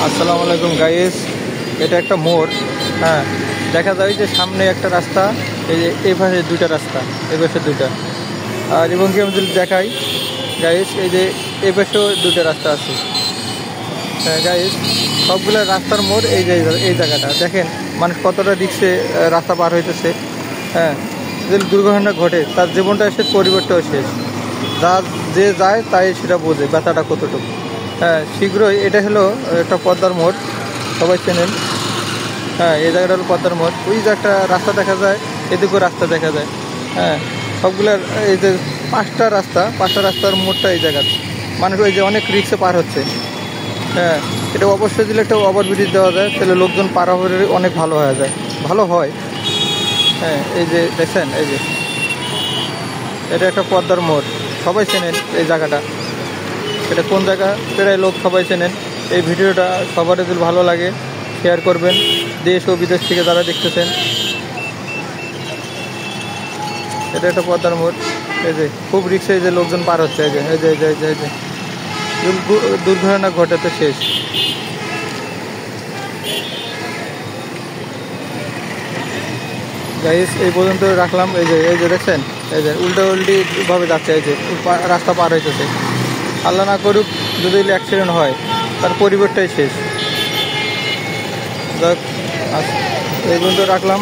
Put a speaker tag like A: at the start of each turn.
A: আসসালামু আলাইকুম গাইস, এটা একটা মোড়। হ্যাঁ, দেখা যায় যে সামনে একটা রাস্তা, এই যে এই পাশে দুইটা রাস্তা, এই পাশে দুইটা। আর এবং কি আমি যদি দেখাই গাইস, এই যে এই পাশেও দুইটা রাস্তা আছে। হ্যাঁ গাইস, সবগুলো রাস্তার মোড় এই জায়গাটা দেখেন, মানুষ কতটা রিক্সে রাস্তা পার হইতেছে। হ্যাঁ, যদি দুর্ঘটনা ঘটে তার জীবনটা শেষ, পরিবারটাও শেষ। যে যায় তাই সেটা বোঝে ব্যথাটা কতটুকু। হ্যাঁ, শীঘ্রই এটা হলো একটা পদ্মার মোড়, সবাই চেনেন। হ্যাঁ, এই জায়গাটা হলো পদ্মার মোড়। ওই যে একটা রাস্তা দেখা যায়, এদিকেও রাস্তা দেখা যায়। হ্যাঁ, সবগুলার এই যে পাঁচটা রাস্তার মোড়টা এই জায়গার। মানুষ ওই যে অনেক রিক্সে পার হচ্ছে। হ্যাঁ, এটা অবশ্যই দিলে একটা ওভারব্রিজ দেওয়া যায়, তাহলে লোকজন পারাপারে অনেক ভালো হয়ে যায়, ভালো হয়। হ্যাঁ, এই যে দেখছেন, এই যে এটা একটা পদ্মার মোড়, সবাই চেনেন এই জায়গাটা। এটা কোন জায়গা প্রায় লোক সবাই চেনেন। এই ভিডিওটা সবার যদি ভালো লাগে শেয়ার করবেন, দেশ ও বিদেশ থেকে যারা দেখতেছেন। এটা একটা পদ্মার মোড়, এই যে খুব রিক্সে এই যে লোকজন পার হচ্ছে, এই যে এই যে এই যে এই যে এই যে দুর্ঘটনা ঘটাতে শেষ। গাইস, এই পর্যন্ত রাখলাম। এই যে দেখছেন, এই যে উল্টি ভাবে যাচ্ছে, এই যে রাস্তা পার হইতেছে। আল্লাহ না করুক যদি অ্যাক্সিডেন্ট হয়, তার পরিবারটাই শেষ। যাক, এই পর্যন্ত রাখলাম।